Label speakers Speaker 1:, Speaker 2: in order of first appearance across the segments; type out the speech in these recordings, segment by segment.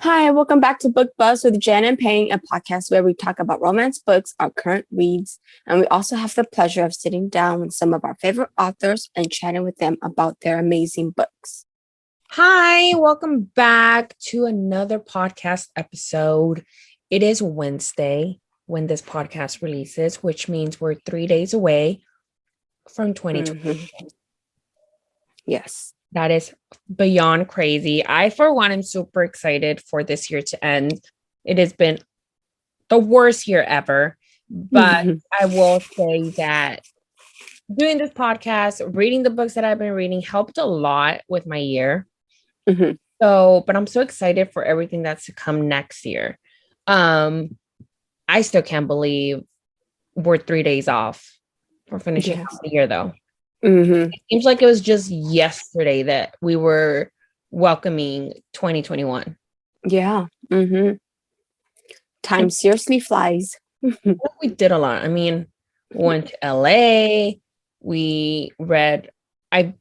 Speaker 1: Hi, welcome back to Book Buzz with Jen and Payne, a podcast where we talk about romance books, our current reads, and we also have the pleasure of sitting down with some of our favorite authors and chatting with them about their amazing books.
Speaker 2: Hi, welcome back to another podcast episode. It is Wednesday when this podcast releases, which means we're 3 days away from 2020.
Speaker 1: Yes.
Speaker 2: That is beyond crazy. I, for one, am super excited for this year to end. It has been the worst year ever, but I will say that doing this podcast, reading the books that I've been reading helped a lot with my year. So, but I'm so excited for everything that's to come next year. I still can't believe we're 3 days off for finishing off the year, though. It seems like it was just yesterday that we were welcoming 2021.
Speaker 1: Yeah. Time seriously flies.
Speaker 2: We did a lot. I mean, went to LA. We read, I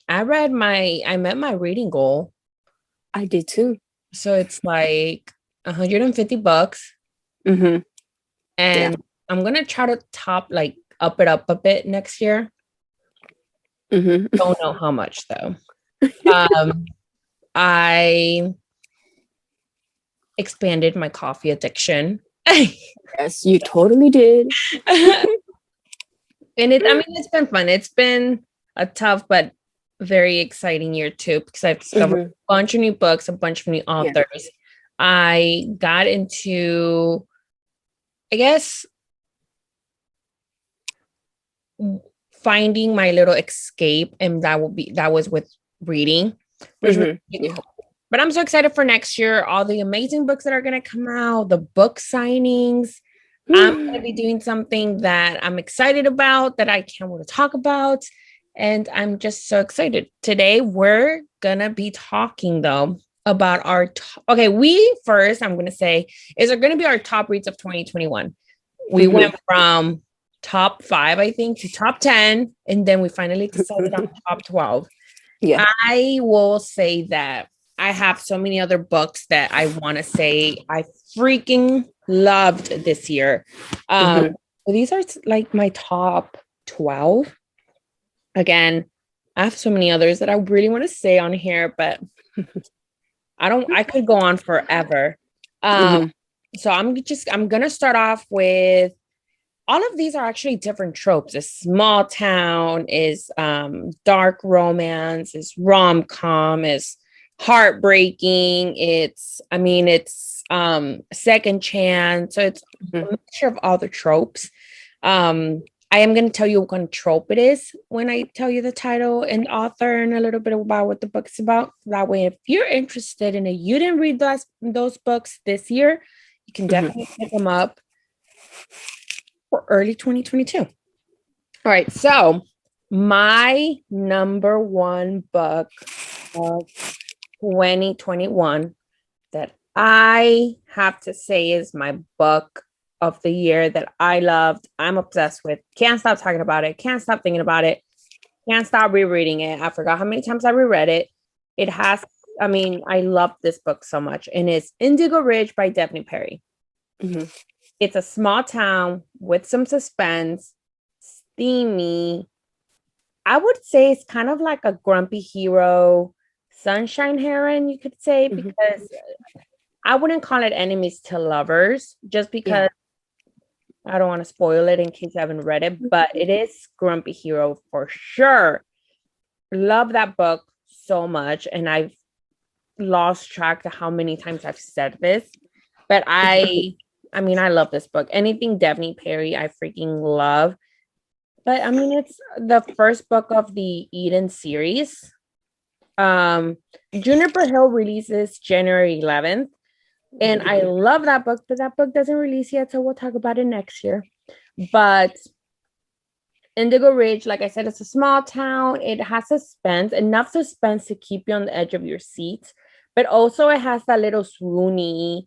Speaker 2: met my reading goal.
Speaker 1: I did too.
Speaker 2: So it's like 150 bucks. And I'm going to try to up it up a bit next year. Don't know how much though. I expanded my coffee addiction.
Speaker 1: Yes, you totally did.
Speaker 2: And it's been fun. It's been a tough but very exciting year too, because I've discovered a bunch of new books, a bunch of new authors. Yeah. I got into, I guess, finding my little escape, and that was with reading, which was really cool. But I'm so excited for next year, all the amazing books that are going to come out, the book signings. I'm going to be doing something that I'm excited about, that I can't wait to talk about, and I'm just so excited. Today we're going to be talking though about our I'm going to say is are going to be our top reads of 2021. We went from top 5, I think, to top 10. And then we finally decided on top 12. Yeah. I will say that I have so many other books that I want to say I freaking loved this year. These are like my top 12. Again, I have so many others that I really want to say on here, but I could go on forever. So I'm going to start off with, all of these are actually different tropes. Is small town, is dark romance, is rom-com, is heartbreaking. It's second chance. So it's a mixture of all the tropes. I am going to tell you what kind of trope it is when I tell you the title and author and a little bit about what the book's about. That way, if you're interested in it, you didn't read those books this year, you can definitely pick them up for early 2022. All right, so my number one book of 2021 that I have to say is my book of the year that I loved, I'm obsessed with, can't stop talking about it, can't stop thinking about it, can't stop rereading it. I forgot how many times I reread it. I love this book so much, and it's Indigo Ridge by Daphne Perry. It's a small town with some suspense, steamy. I would say it's kind of like a grumpy hero, sunshine heroine, you could say, because I wouldn't call it enemies to lovers, just because I don't want to spoil it in case you haven't read it, but it is grumpy hero for sure. Love that book so much, and I've lost track of how many times I've said this, but I love this book. Anything Daphne Perry, I freaking love. But it's the first book of the Eden series. Juniper Hill releases January 11th. And I love that book, but that book doesn't release yet, so we'll talk about it next year. But Indigo Ridge, like I said, it's a small town. It has suspense, enough suspense to keep you on the edge of your seat. But also it has that little swoony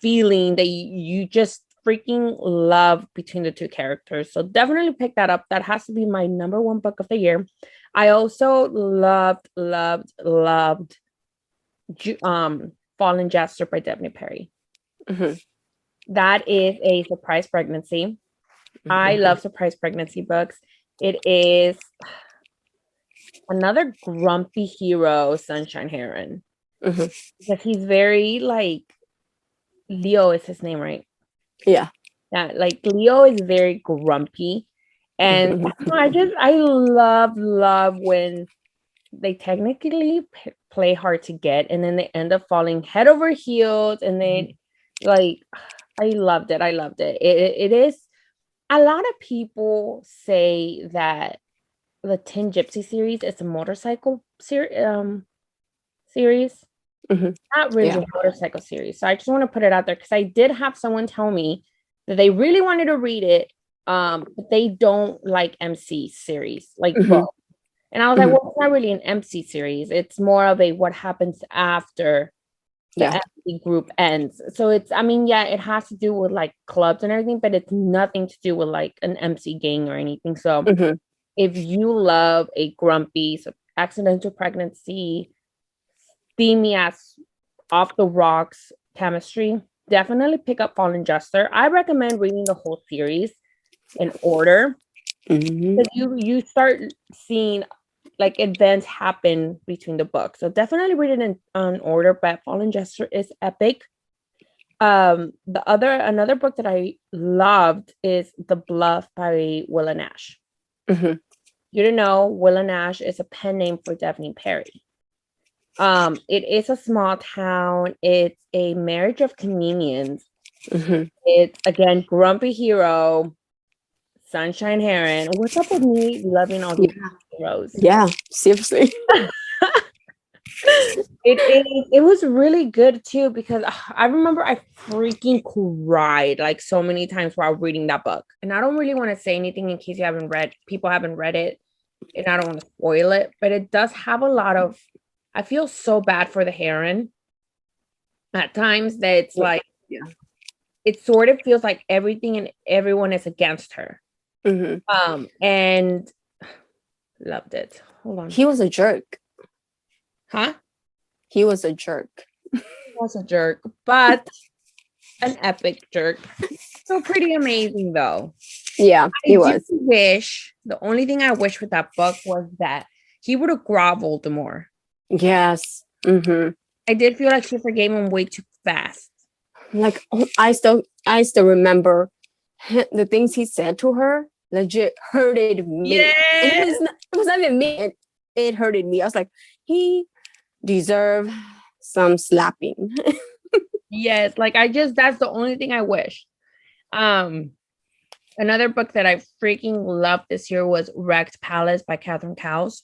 Speaker 2: feeling that you just freaking love between the two characters. So definitely pick that up. That has to be my number one book of the year. I also loved Fallen Jester by Daphne Perry. That is a surprise pregnancy. I love surprise pregnancy books. It is another grumpy hero, Sunshine Heron. Because he's very like, Leo is his name, right?
Speaker 1: Yeah,
Speaker 2: like Leo is very grumpy. And I love when they technically play hard to get, and then they end up falling head over heels, and then like I loved it. It is, a lot of people say that the Tin Gypsy series is a motorcycle series. Not really a motorcycle series. So I just want to put it out there because I did have someone tell me that they really wanted to read it, but they don't like MC series, like book. And I was like, well, it's not really an MC series. It's more of a what happens after the MC group ends. So it's, I mean, yeah, it has to do with like clubs and everything, but it's nothing to do with like an MC gang or anything. So if you love a grumpy accidental pregnancy, steamy ass off the rocks chemistry, definitely pick up Fallen Jester. I recommend reading the whole series in order. Because you start seeing like events happen between the books. So definitely read it in order, but Fallen Jester is epic. Another book that I loved is The Bluff by Willa Nash. You don't know, Willa Nash is a pen name for Daphne Perry. It is a small town. It's a marriage of comedians. It's again grumpy hero, Sunshine Heron. What's up with me loving all these heroes?
Speaker 1: Yeah, seriously.
Speaker 2: It was really good too, because I remember I freaking cried like so many times while reading that book. And I don't really want to say anything in case people haven't read it, and I don't want to spoil it, but it does have a lot of, I feel so bad for the Heron at times that it's like, it sort of feels like everything and everyone is against her. And loved it. Hold on.
Speaker 1: He was a jerk.
Speaker 2: Huh?
Speaker 1: He was a jerk.
Speaker 2: He was a jerk, but an epic jerk. So pretty amazing though.
Speaker 1: Yeah, he was.
Speaker 2: The only thing I wish with that book was that he would have groveled more.
Speaker 1: Yes.
Speaker 2: I did feel like she forgave him way too fast.
Speaker 1: Like, I still remember the things he said to her. Legit hurted me.
Speaker 2: Yeah.
Speaker 1: And it was not even me. It hurted me. I was like, he deserved some slapping.
Speaker 2: Yes, like that's the only thing I wish. Another book that I freaking loved this year was Wrecked Palace by Catherine Cowles.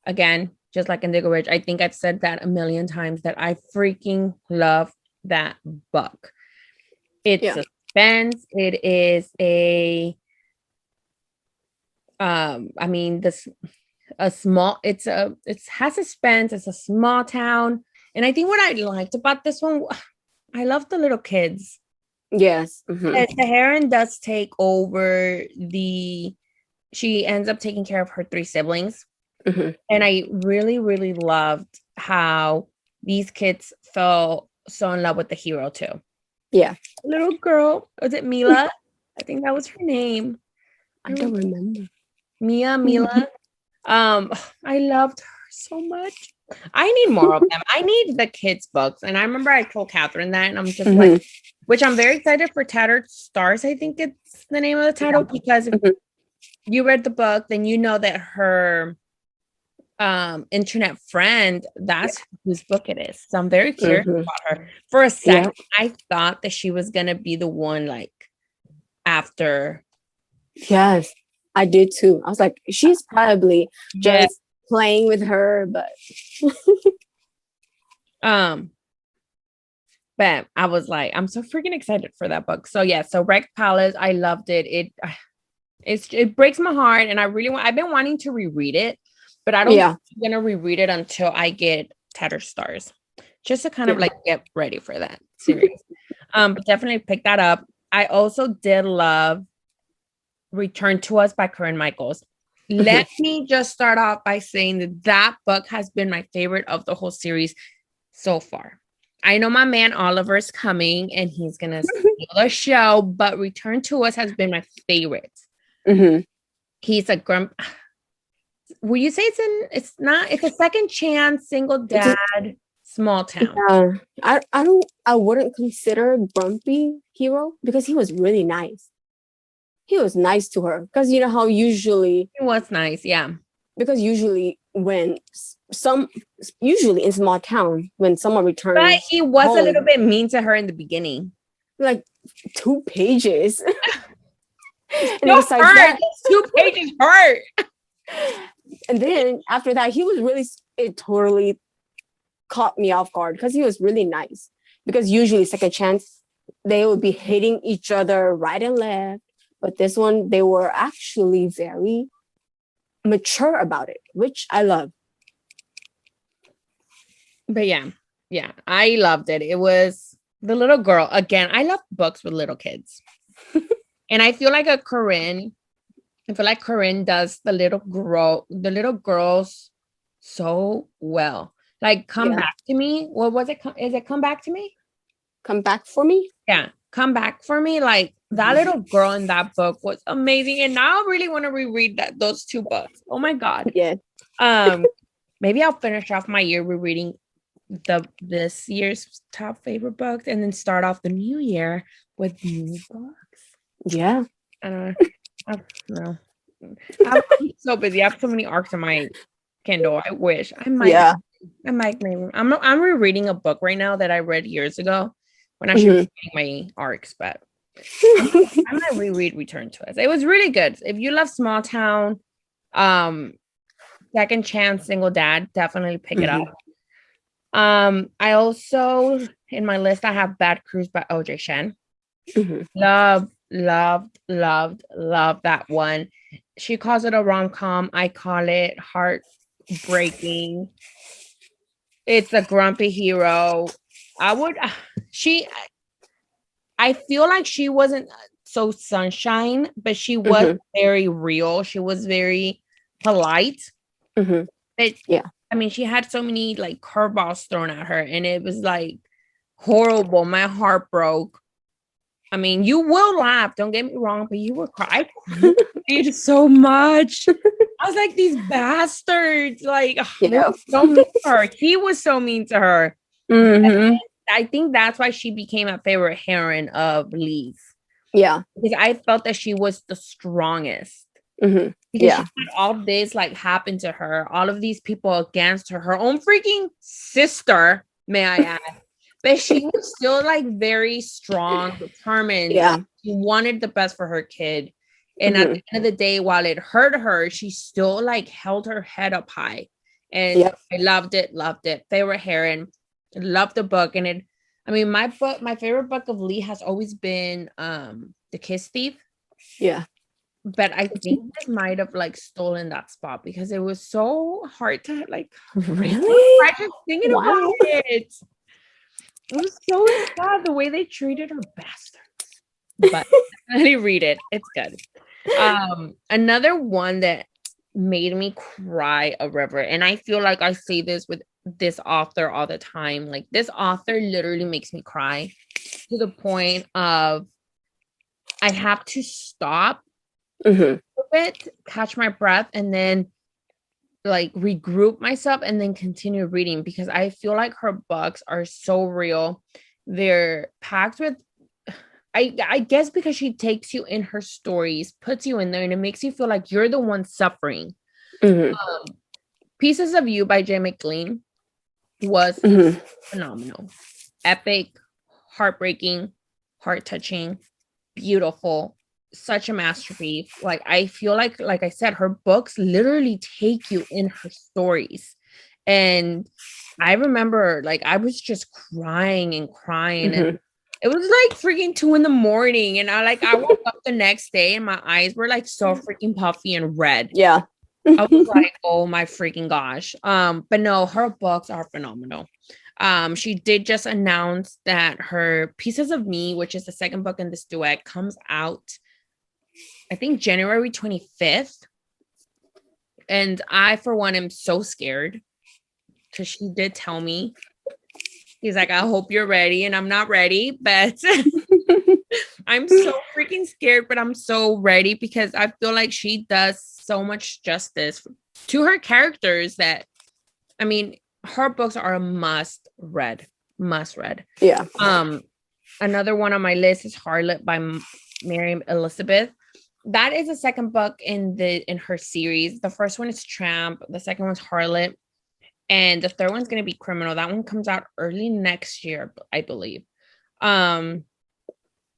Speaker 2: Again, just like Indigo Ridge, I think I've said that a million times that I freaking love that book. It's suspense. It is it has suspense. It's a small town. And I think what I liked about this one, I love the little kids.
Speaker 1: Yes.
Speaker 2: The Heron does take over she ends up taking care of her 3 siblings. And I really, really loved how these kids fell so in love with the hero too.
Speaker 1: Yeah.
Speaker 2: Little girl, was it Mila? I think that was her name.
Speaker 1: I don't remember.
Speaker 2: Mila. I loved her so much. I need more of them. I need the kids' books. And I remember I told Catherine that, and I'm just like, which I'm very excited for Tattered Stars. I think it's the name of the title, because if you read the book, then you know that her internet friend, that's whose book it is. So I'm very curious about her. For a second, I thought that she was gonna be the one like after.
Speaker 1: Yes, I did too. I was like, she's probably just playing with her, but
Speaker 2: but I was like, I'm so freaking excited for that book. So so Wrecked Palace, I loved it. It breaks my heart, and I've been wanting to reread it, but I don't think I'm gonna reread it until I get Tattered Stars, just to kind of like get ready for that series. But definitely pick that up. I also did love Return to Us by Corinne Michaels. Let me just start off by saying that that book has been my favorite of the whole series so far. I know my man Oliver is coming and he's gonna steal the show, but Return to Us has been my favorite. He's a grump. Will you say it's a second chance, single dad, small town.
Speaker 1: I wouldn't consider grumpy hero because he was really nice. He was nice to her because you know how usually
Speaker 2: he was nice, yeah.
Speaker 1: Because usually in small town when someone returns,
Speaker 2: but he was home, a little bit mean to her in the beginning,
Speaker 1: like 2 pages.
Speaker 2: And besides that, 2 pages hurt.
Speaker 1: And then after that, it totally caught me off guard because he was really nice. Because usually second chance, they would be hitting each other right and left. But this one, they were actually very mature about it, which I love.
Speaker 2: But yeah, I loved it. It was the little girl. Again, I love books with little kids. And I feel like Corinne does the little girls so well. Like, Come Back to Me. What was it? Is it Come Back to Me?
Speaker 1: Come Back for Me?
Speaker 2: Yeah, Come Back for Me. Like, that little girl in that book was amazing. And now I really want to reread those 2 books. Oh my God.
Speaker 1: Yeah.
Speaker 2: Maybe I'll finish off my year rereading this year's top favorite books and then start off the new year with new books.
Speaker 1: Yeah.
Speaker 2: I don't know. I'm so busy. I have so many arcs on my Kindle. I wish I might. Yeah. I might maybe. I'm rereading a book right now that I read years ago when I should be reading my arcs, but I'm gonna reread Return to Us. It was really good. If you love small town, second chance, single dad, definitely pick it up. I also in my list I have Bad Cruise by O.J. Shen. Loved that one. She calls it a rom-com. I call it heartbreaking. It's a grumpy hero. I feel like she wasn't so sunshine, but she was very real. She was very polite. But yeah, I mean, she had so many like curveballs thrown at her, and it was like horrible. My heart broke. I mean, you will laugh, don't get me wrong, but you were crying. I cried so much. I was like, these bastards, like, don't mean to her. He was so mean to her. I think that's why she became a favorite heroine of Lee's. Yeah. Because I felt that she was the strongest. Because she had all this like happen to her, all of these people against her own freaking sister, may I add. But she was still like very strong, determined. Yeah. Like, she wanted the best for her kid. And at the end of the day, while it hurt her, she still like held her head up high. And I loved it. Favorite heroine. Loved the book. And my favorite book of Lee has always been The Kiss Thief. Yeah. But I think it might have like stolen that spot because it was so hard to like really I just thinking about it. It was so sad the way they treated her bastards. But I didn't read it. It's good. Another one that made me cry a river, and I feel like I say this with this author all the time. Like, this author literally makes me cry to the point of I have to stop a bit, catch my breath, and then like regroup myself and then continue reading, because I feel like her books are so real. They're packed with I guess because she takes you in her stories, puts you in there, and it makes you feel like you're the one suffering. Pieces of You by J Mclean was phenomenal, epic, heartbreaking, heart-touching, beautiful, such a masterpiece. Like, I feel like I said, her books literally take you in her stories. And I remember like I was just crying and and it was like freaking 2 a.m. and I woke up the next day and my eyes were like so freaking puffy and red. Yeah. I was like, oh my freaking gosh. But no, her books are phenomenal. She did just announce that her Pieces of Me, which is the second book in this duet, comes out, I think, January 25th. And I, for one, am so scared because she did tell me. He's like, I hope you're ready. And I'm not ready, but I'm so freaking scared, but I'm so ready because I feel like she does so much justice to her characters that, I mean, her books are a must read.
Speaker 1: Yeah.
Speaker 2: Another one on my list is Harlot by Miriam Elizabeth. That is the second book in her series. The first one is Tramp. The second one's Harlot. And the third one's going to be Criminal. That one comes out early next year, I believe.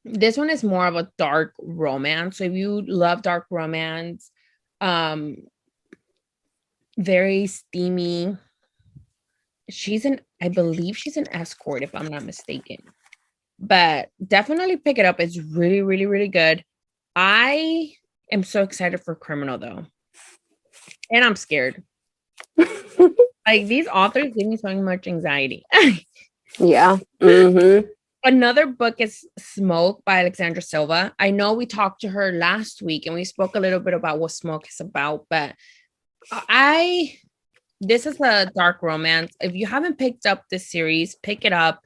Speaker 2: This one is more of a dark romance. So if you love dark romance, very steamy. I believe she's an escort, if I'm not mistaken. But definitely pick it up. It's really, really, really good. I am so excited for Criminal, though. And I'm scared. Like, these authors give me so much anxiety.
Speaker 1: Yeah. Mm-hmm.
Speaker 2: Another book is Smoke by Alexandra Silva. I know we talked to her last week and we spoke a little bit about what Smoke is about, but this is a dark romance. If you haven't picked up this series, pick it up.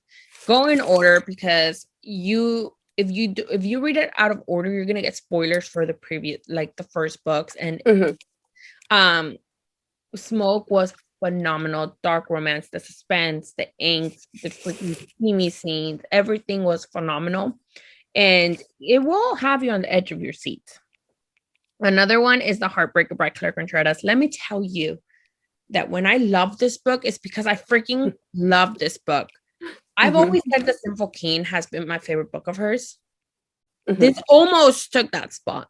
Speaker 2: Go in order because if you read it out of order, you're gonna get spoilers for the previous, like the first books. And Smoke was phenomenal. Dark romance, the suspense, the ink, the freaking steamy scenes, everything was phenomenal, and it will have you on the edge of your seat. Another one is The Heartbreaker by Claire Contreras. Let me tell you that when I love this book, it's because I freaking love this book. I've always said The Sinful King has been my favorite book of hers. This almost took that spot.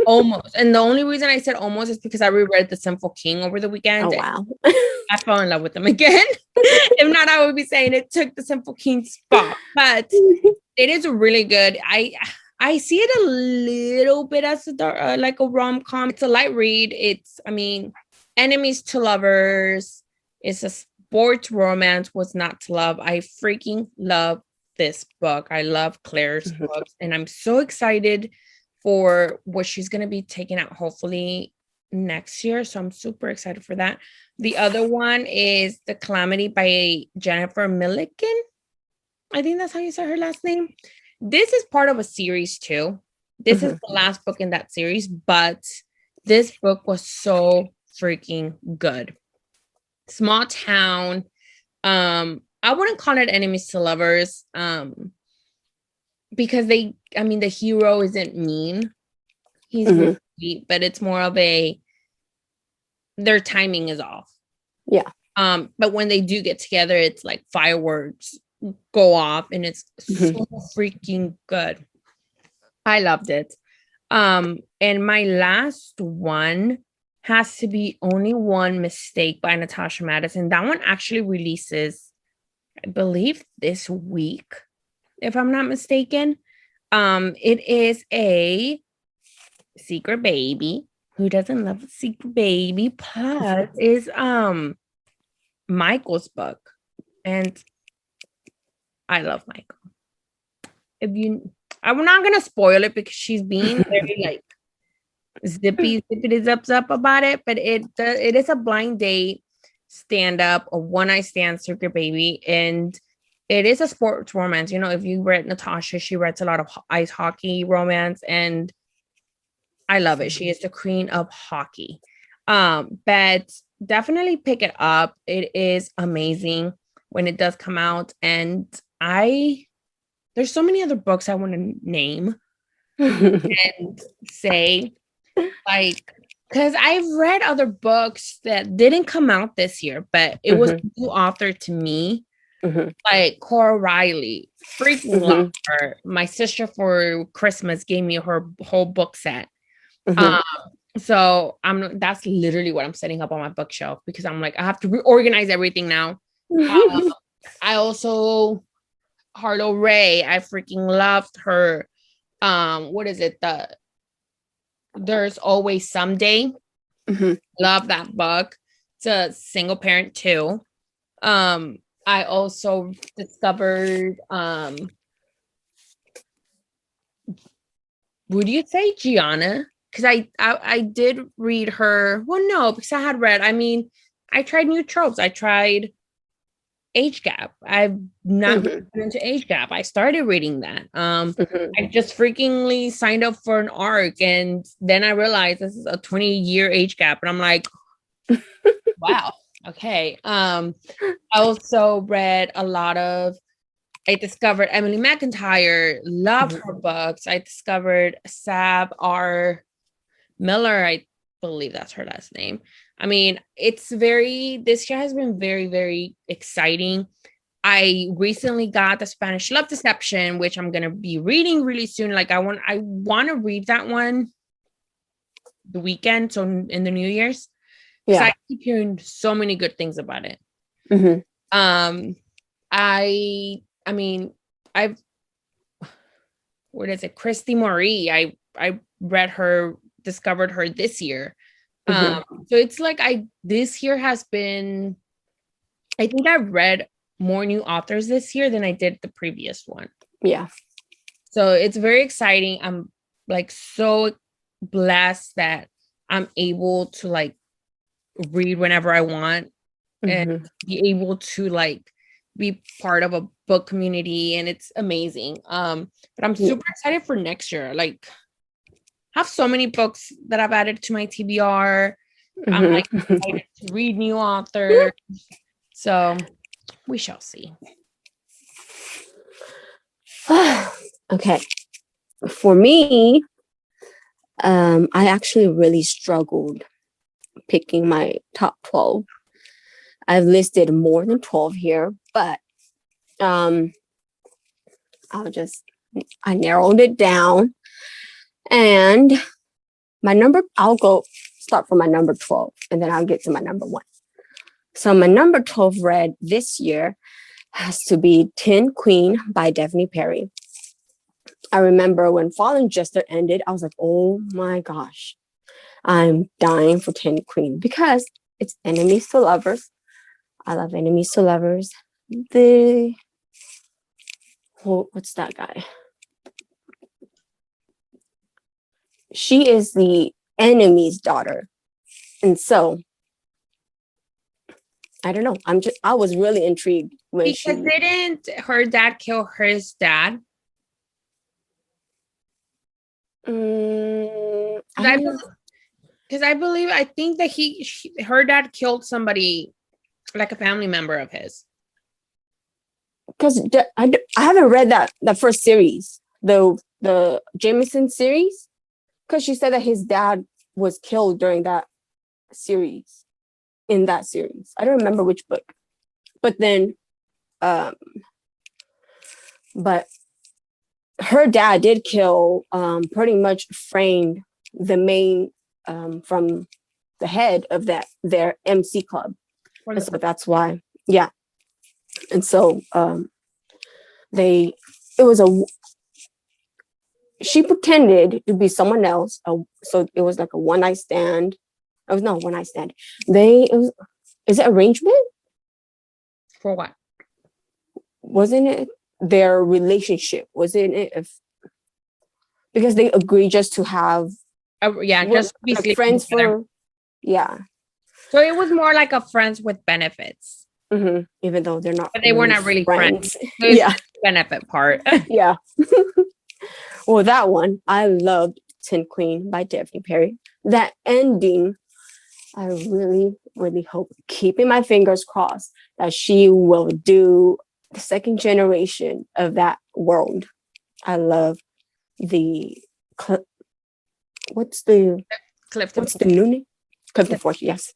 Speaker 2: Almost. And the only reason I said almost is because I reread The Sinful King over the weekend.
Speaker 1: Oh, wow.
Speaker 2: I fell in love with them again. If not, I would be saying it took The Sinful King spot. But it is really good. I see it a little bit as like a rom-com. It's a light read. Enemies to lovers. It's a sports romance. What's not to love. I freaking love this book. I love Claire's books. And I'm so excited for what she's going to be taking out hopefully next year. So I'm super excited for that. The other one is The Calamity by Jennifer Milliken. I think that's how you say her last name. This is part of a series too. This is the last book in that series, but this book was so freaking good. Small town. I wouldn't call it enemies to lovers. Because the hero isn't mean. He's really sweet, but it's more of their timing is off.
Speaker 1: Yeah.
Speaker 2: But when they do get together, it's like fireworks go off and it's so freaking good. I loved it. And my last one has to be Only One Mistake by Natasha Madison. That one actually releases, I believe, this week, if I'm not mistaken. It is a secret baby. Who doesn't love a secret baby? Plus is Michael's book. And I love Michael. I'm not gonna spoil it because she's being very like zippity zap about it, but it is a blind date stand-up, a one-night stand secret baby, and it is a sports romance. If you read Natasha, she writes a lot of ice hockey romance, and I love it. She is the queen of hockey. But definitely pick it up. It is amazing when it does come out, and there's so many other books I want to name and say, like, because I've read other books that didn't come out this year, but it was a new author to me. Like Cora Riley, freaking love her. My sister for Christmas gave me her whole book set. So that's literally what I'm setting up on my bookshelf because I'm like, I have to reorganize everything now. I also Harlot Ray, I freaking loved her. What is it? There's Always Someday. Love that book. It's a single parent too. I I also discovered would you say Gianna? Because I did read her. Well, no, because I had read. I mean, I tried new tropes. I tried Age Gap. I've not been into Age Gap. I started reading that. I just freakingly signed up for an arc, and then I realized this is a 20-year age gap, and I'm like, wow, okay. I also read a lot of. I discovered Emily McIntyre. Love her books. I discovered Sab R. Miller. I believe that's her last name. I mean, this year has been very, very exciting. I recently got the Spanish Love Deception, which I'm going to be reading really soon. Like I want to read that one the weekend. So in the New Year's, because I keep hearing so many good things about it. I mean, what is it? Christy Marie. I read her, discovered her this year. So it's like this year has been, I think I've read more new authors this year than I did the previous one.
Speaker 1: Yeah.
Speaker 2: So it's very exciting. I'm like so blessed that I'm able to like read whenever I want and be able to like be part of a book community, and it's amazing. But I'm super excited for next year. Like, have so many books that I've added to my TBR. I'm like excited to read new authors. So we shall see.
Speaker 1: Okay. For me, I actually really struggled picking my top 12. I've listed more than 12 here, but I narrowed it down. And I'll start from my number 12, and then I'll get to my number 1. So my number 12 read this year has to be Tin Queen by Daphne Perry. I remember when Fallen Jester ended, I was like, oh my gosh, I'm dying for Tin Queen because it's enemies to lovers. I love enemies to lovers. What's that guy? She is the enemy's daughter. And so, I don't know. I was really intrigued when
Speaker 2: didn't her dad kill his dad? Because I think that her dad killed somebody, like a family member of his.
Speaker 1: Because I haven't read that first series, the Jameson series, because she said that his dad was killed during that series. In that series, I don't remember which book, but then, but her dad did kill, pretty much framed the main, from the head of their MC club, and so that's why, yeah. And so, she pretended to be someone else, so it was like a one-night stand. It was not one night stand. Is it arrangement?
Speaker 2: For what?
Speaker 1: Wasn't it their relationship? Wasn't it because they agreed just to have
Speaker 2: just be
Speaker 1: like friends
Speaker 2: together. So it was more like a friends with benefits.
Speaker 1: Even though they're not,
Speaker 2: but they were not really friends.
Speaker 1: Yeah,
Speaker 2: benefit part.
Speaker 1: Yeah. Well, that one I loved. Tin Queen by Daphne Perry. That ending, I really, really hope, keeping my fingers crossed, that she will do the second generation of that world. I love what's the new name? Clifton Forge, yes.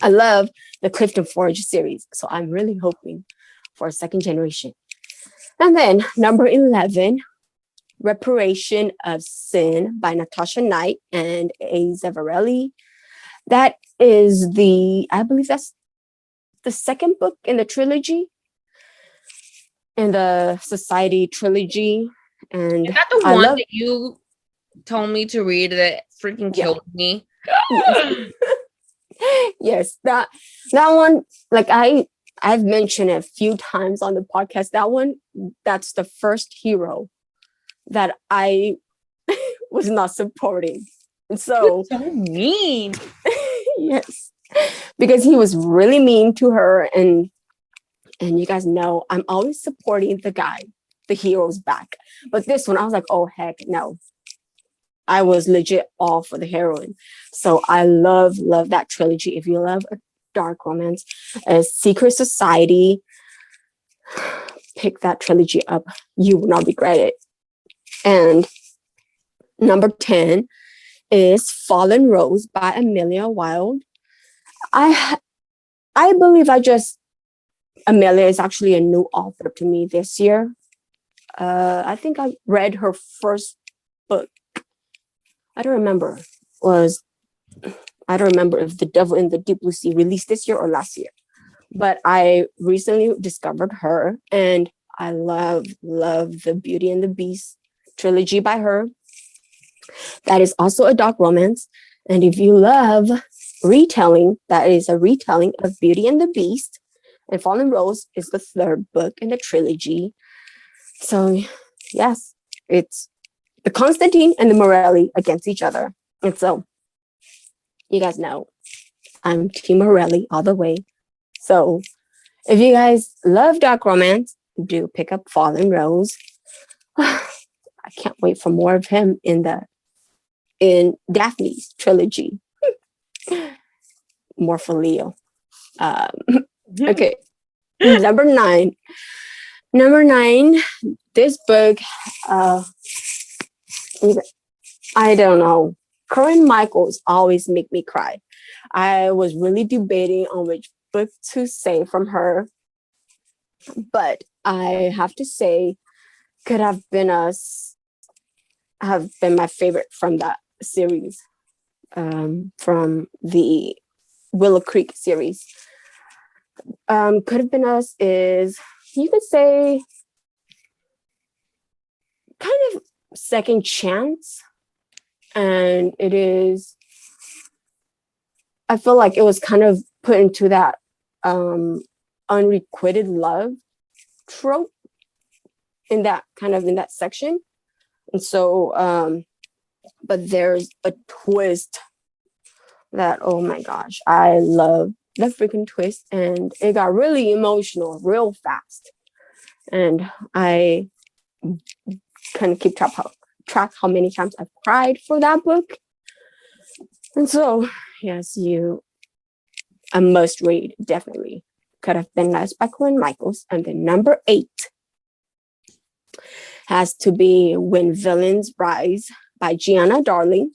Speaker 1: I love the Clifton Forge series, so I'm really hoping for a second generation. And then number 11, Reparation of Sin by Natasha Knight and A. Zavarelli. That is I believe that's the second book in the trilogy, in the Society trilogy. And
Speaker 2: is that the one that you told me to read that freaking killed me?
Speaker 1: Yes, that one, like I I've mentioned it a few times on the podcast. That one, that's the first hero that I was not supporting. And so,
Speaker 2: so mean.
Speaker 1: yes, because he was really mean to her. And you guys know I'm always supporting the hero's back. But this one, I was like, oh, heck no. I was legit all for the heroine. So I love that trilogy. If you love a dark romance, a secret society, pick that trilogy up. You will not regret it. And number 10 is Fallen Rose by Amelia Wilde. I believe Amelia is actually a new author to me this year. I think I read her first book. I don't remember if The Devil in the Deep Blue Sea released this year or last year. But I recently discovered her, and I love the Beauty and the Beast trilogy by her. That is also a dark romance. And if you love retelling, that is a retelling of Beauty and the Beast. And Fallen Rose is the third book in the trilogy. So, yes, it's the Constantine and the Morelli against each other. And so, you guys know, I'm Team Morelli all the way. So, if you guys love dark romance, do pick up Fallen Rose. I can't wait for more of him in Daphne's trilogy. More for Leo. Okay. Number nine, this book, I don't know. Corinne Michaels always make me cry. I was really debating on which book to say from her, but I have to say, Could Have Been Us have been my favorite from that series, from the Willow Creek series. Could Have Been Us is, you could say, kind of second chance. And it is, I feel like it was kind of put into that unrequited love trope in that section. And so, but there's a twist that, oh my gosh, I love the freaking twist, and it got really emotional real fast. And I couldn't keep track how many times I've cried for that book. And so, yes, a must read, definitely. Could Have Been Us by Corinne Michaels. And then number 8 has to be When Villains Rise by Gianna Darling.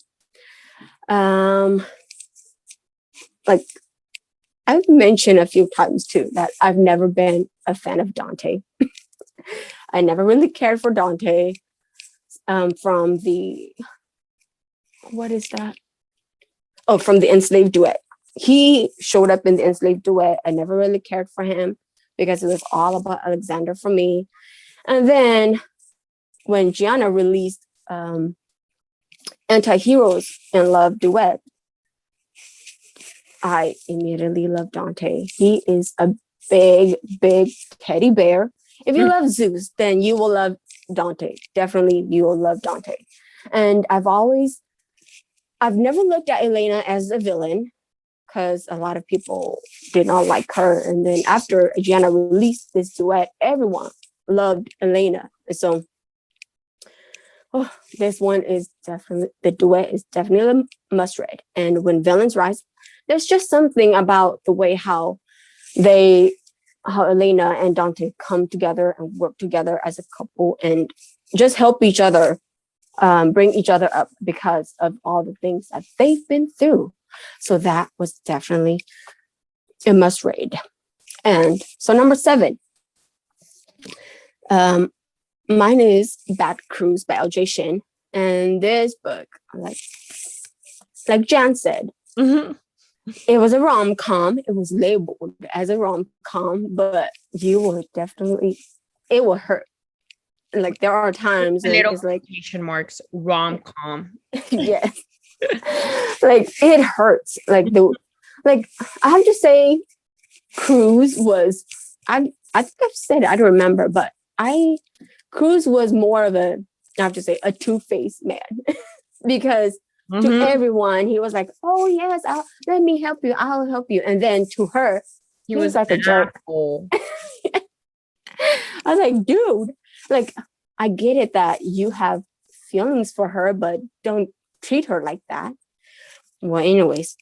Speaker 1: Like I've mentioned a few times too that I've never been a fan of Dante. I never really cared for Dante. From the, what is that? Oh, from the Enslaved Duet. He showed up in the Enslaved Duet. I never really cared for him because it was all about Alexandra for me. And then when Gianna released Anti-Heroes in Love Duet, I immediately loved Dante. He is a big teddy bear. If you love Zeus, then you will love Dante. Definitely you will love Dante. And I've never looked at Elena as a villain because a lot of people did not like her. And then after Gianna released this duet, everyone loved Elena. So this one is definitely, the duet is definitely a must read. And When Villains Rise, there's just something about the way how Elena and Dante come together and work together as a couple and just help each other, bring each other up because of all the things that they've been through. So that was definitely a must read. And so number 7, mine is Bad Cruise by LJ Shin. And this book, like Jan said, it was a rom-com. It was labeled as a rom-com, but it will hurt. Like there are times
Speaker 2: little
Speaker 1: it's like
Speaker 2: quotation marks rom-com.
Speaker 1: Yes. Like it hurts. I have to say, Cruz was, I think I've said it, I don't remember, but Cruz was more of a, I have to say, a two-faced man. Because to everyone, he was like, oh, yes, let me help you. I'll help you. And then to her, he was like a jerk. I was like, dude, like, I get it that you have feelings for her, but don't treat her like that. Well, anyways,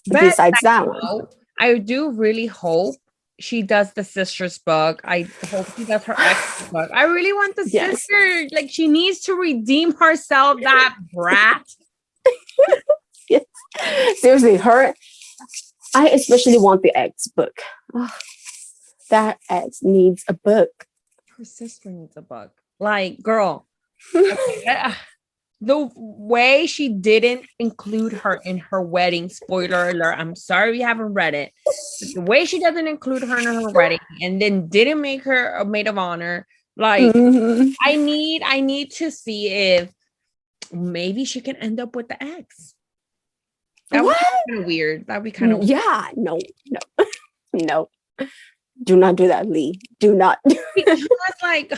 Speaker 1: besides that one.
Speaker 2: I do really hope she does the sisters book. I hope she does her ex book. I really want the sister. Like, she needs to redeem herself, that brat.
Speaker 1: Yes. Seriously, I especially want the ex book. Oh, that ex needs a book.
Speaker 2: Her sister needs a book. Like, girl, the way she didn't include her in her wedding, spoiler alert, I'm sorry you haven't read it, but the way she doesn't include her in her wedding and then didn't make her a maid of honor, like, I need to see if maybe she can end up with the ex. That would be kind of weird. That would be kind of
Speaker 1: yeah, no. Do not do that, Lee. Do not.
Speaker 2: Because, like,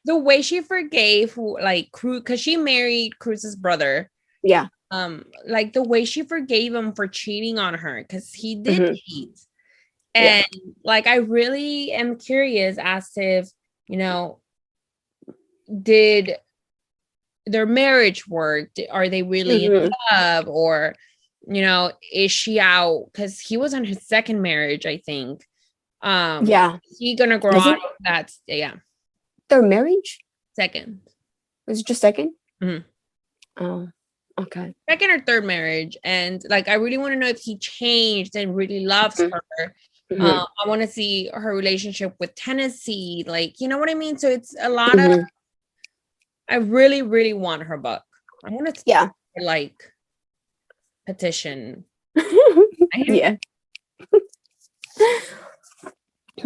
Speaker 2: the way she forgave, like, Cruz, because she married Cruz's brother.
Speaker 1: Yeah.
Speaker 2: Like, the way she forgave him for cheating on her, because he did cheat. And like, I really am curious as to if, did their marriage work? Are they really in love? Or, is she out? Because he was on his second marriage, I think. Is he gonna grow out of that? Yeah.
Speaker 1: Their marriage?
Speaker 2: Second.
Speaker 1: Was it just second?
Speaker 2: Oh,
Speaker 1: okay.
Speaker 2: Second or third marriage. And like, I really want to know if he changed and really loves her. I want to see her relationship with Tennessee. Like, you know what I mean? So it's a lot of, I really, really want her book. I want to like petition.
Speaker 1: Yeah.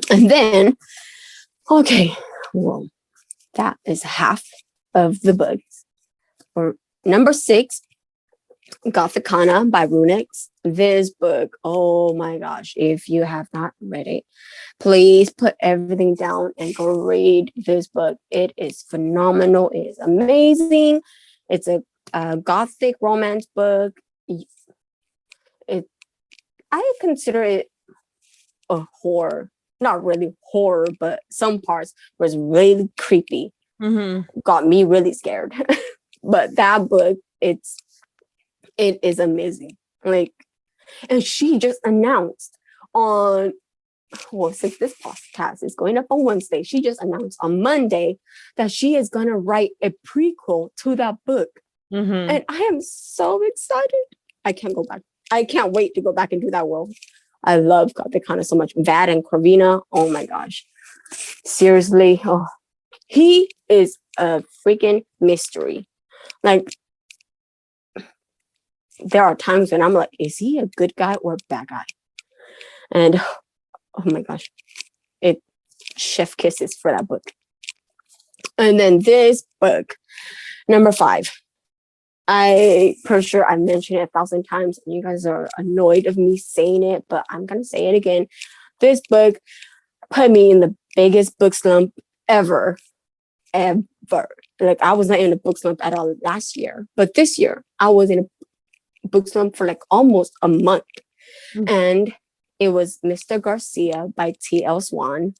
Speaker 1: And then, okay, well, that is half of the books. Or number 6, Gothicana by Runix. This book, oh my gosh, if you have not read it, please put everything down and go read this book. It is phenomenal. It is amazing. It's a gothic romance book. I consider it a horror. Not really horror, but some parts was really creepy. Got me really scared. But that book, it is amazing. Like, and she just announced on, well, since this podcast is going up on Wednesday, she just announced on Monday that she is gonna write a prequel to that book. And I am so excited. I can't wait to go back into that world. I love Gothicana so much. Vad and Corvina, oh my gosh. Seriously, he is a freaking mystery. Like, there are times when I'm like, is he a good guy or a bad guy? And oh my gosh, it chef kisses for that book. And then this book, number 5. I pretty sure I mentioned it 1,000 times and you guys are annoyed of me saying it, but I'm gonna say it again. This book put me in the biggest book slump ever. Like, I was not in a book slump at all last year, but this year I was in a book slump for like almost a month. And it was Mr. Garcia by Tl Swann.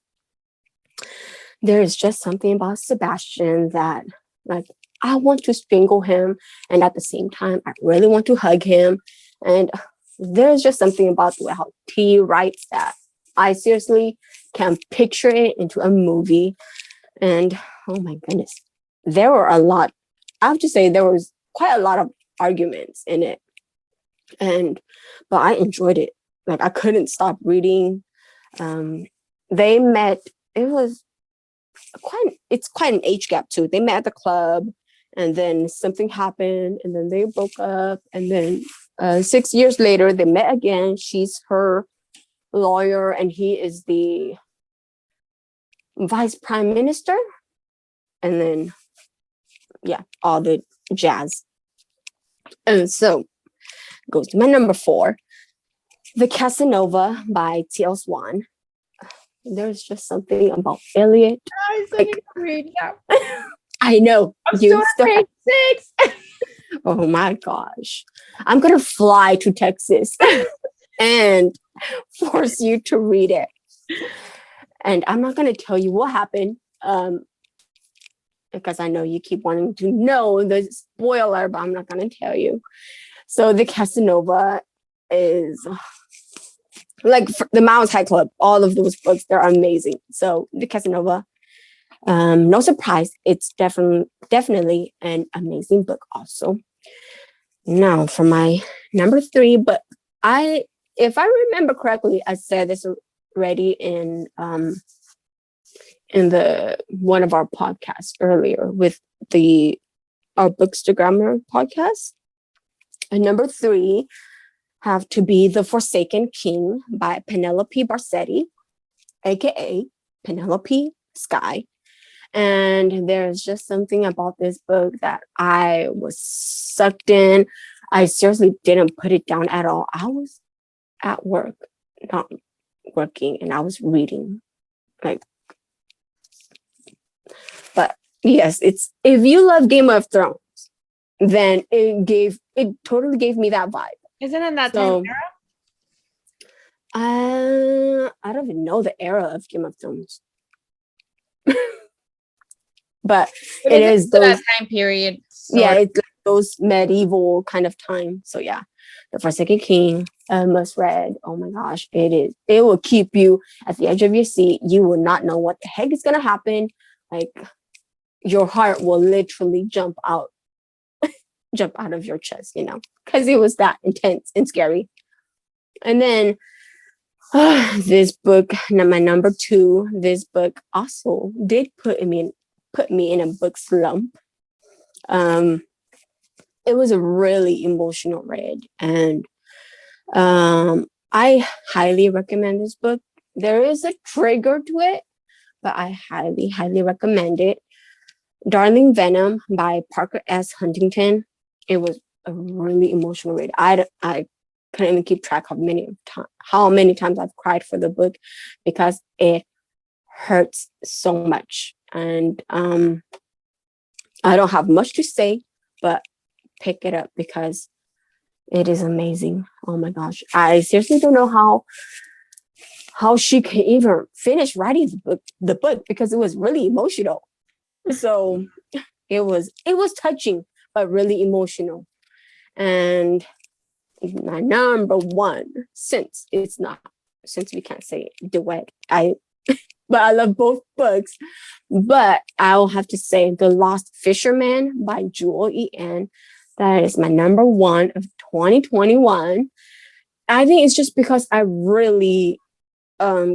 Speaker 1: There is just something about Sebastian that, like, I want to strangle him, and at the same time I really want to hug him. And there's just something about the way how T writes that I seriously can picture it into a movie. And oh my goodness, there were a lot, I have to say, there was quite a lot of arguments in it, but I enjoyed it. Like, I couldn't stop reading. They met, it's quite an age gap too. They met at the club, and then something happened, and then they broke up, and then 6 years later they met again. She's her lawyer and he is the vice prime minister, and then all the jazz. And so goes to my number 4, The Casanova by Tl Swann. There's just something about Elliot.
Speaker 2: I still need to read that.
Speaker 1: I know.
Speaker 2: I'm still on page 6.
Speaker 1: Oh my gosh. I'm going to fly to Texas and force you to read it. And I'm not going to tell you what happened because I know you keep wanting to know the spoiler, but I'm not going to tell you. So the Casanova is like the Mouse High Club. All of those books, they're amazing. So the Casanova, no surprise, it's definitely an amazing book also. Now for my number 3, but if I remember correctly, I said this already in the one of our podcasts earlier with our Bookstagrammer podcast. And number 3 have to be The Forsaken King by Penelope Barsetti, aka Penelope Sky. And there's just something about this book that I was sucked in. I seriously didn't put it down at all. I was at work, not working, and I was reading. But yes, it's if you love Game of Thrones, then it totally gave me that vibe.
Speaker 2: Isn't it that time
Speaker 1: era? I don't even know the era of Game of Thrones. But it is those
Speaker 2: that time period.
Speaker 1: Yeah, it's like those medieval kind of time. So yeah, The Forsaken King, must read. Oh my gosh, it is. It will keep you at the edge of your seat. You will not know what the heck is gonna happen. Like your heart will literally jump out of your chest, because it was that intense and scary. And then this book, my number 2, this book also did put me in a book slump. It was a really emotional read, and I highly recommend this book. There is a trigger to it, but I highly, highly recommend it. Darling Venom by Parker S. Huntington. It was a really emotional read. I couldn't even keep track of how many times I've cried for the book because it hurts so much. And I don't have much to say, but pick it up because it is amazing. Oh my gosh. I seriously don't know how she can even finish writing the book because it was really emotional. So it was touching, but really emotional. And my number 1, since we can't say duet, but I love both books. But I'll have to say The Lost Fisherman by Julian. That is my number 1 of 2021. I think it's just because I really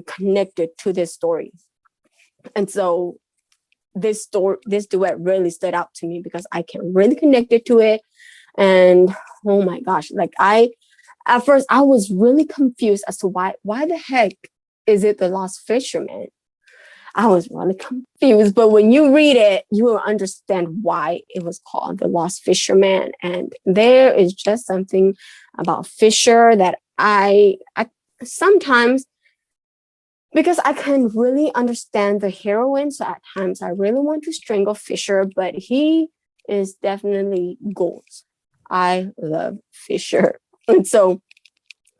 Speaker 1: connected to this story. And so this duet really stood out to me because I can really connect it to it. And oh my gosh, at first I was really confused as to why the heck is it The Lost Fisherman? I was really confused, but when you read it, you will understand why it was called The Lost Fisherman. And there is just something about Fisher that I sometimes, because I can really understand the heroine, so at times I really want to strangle Fisher, but he is definitely gold. I love Fisher. And so,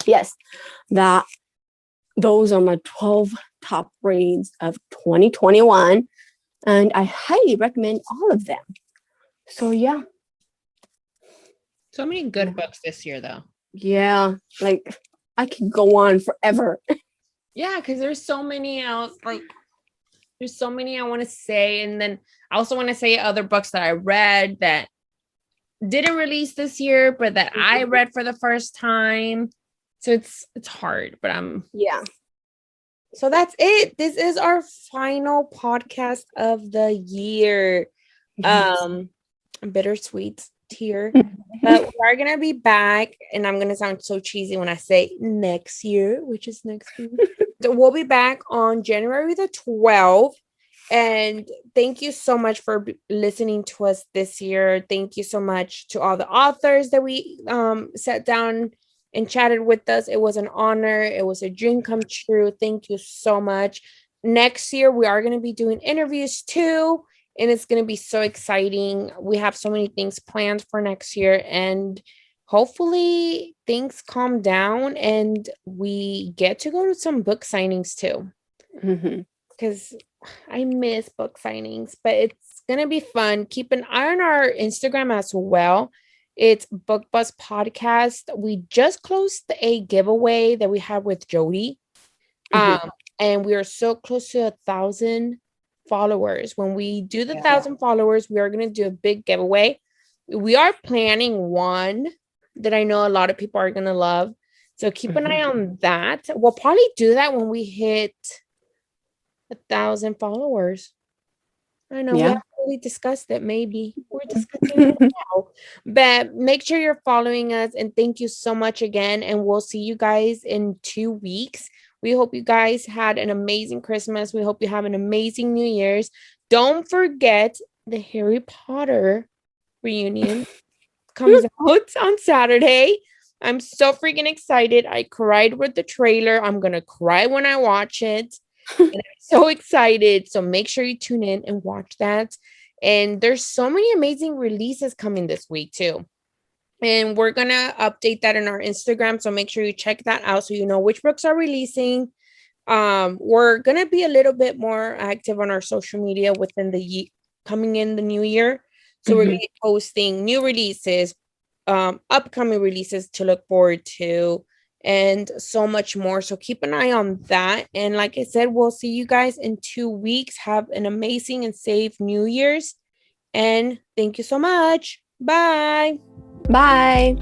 Speaker 1: yes, those are my 12 top reads of 2021. And I highly recommend all of them. So, yeah.
Speaker 2: So many good books this year, though.
Speaker 1: Yeah, I could go on forever.
Speaker 2: Yeah, because there's so many else. There's so many I want to say. And then I also want to say other books that I read that didn't release this year, but that I read for the first time. So it's hard, but
Speaker 1: yeah.
Speaker 2: So that's it. This is our final podcast of the year. Bittersweet here. But we're gonna be back, and I'm gonna sound so cheesy when I say next year, which is next week. So we'll be back on January the 12th. And thank you so much for listening to us this year. Thank you so much to all the authors that we sat down and chatted with us. It was an honor. It was a dream come true. Thank you so much. Next year, we are going to be doing interviews too, and it's going to be so exciting. We have so many things planned for next year, and hopefully things calm down and we get to go to some book signings too. Because I miss book signings, but it's going to be fun. Keep an eye on our Instagram as well. It's Book Buzz Podcast. We just closed a giveaway that we had with Jody. And we are so close to 1,000 followers. When we do the 1,000 followers, we are going to do a big giveaway. We are planning one that I know a lot of people are going to love. So keep an eye on that. We'll probably do that when we hit 1,000 followers. I know we haven't really discussed it. Maybe we're discussing it now. But make sure you're following us, and thank you so much again. And we'll see you guys in 2 weeks. We hope you guys had an amazing Christmas. We hope you have an amazing New Year's. Don't forget the Harry Potter reunion comes out on Saturday. I'm so freaking excited. I cried with the trailer. I'm gonna cry when I watch it. And I'm so excited. So make sure you tune in and watch that. And there's so many amazing releases coming this week too. And we're gonna update that in our Instagram. So make sure you check that out so you know which books are releasing. We're gonna be a little bit more active on our social media within the coming in the new year. So we're gonna be posting new releases, upcoming releases to look forward to, and so much more. So keep an eye on that. And like I said, we'll see you guys in 2 weeks. Have an amazing and safe New Year's. And thank you so much. Bye.
Speaker 1: Bye.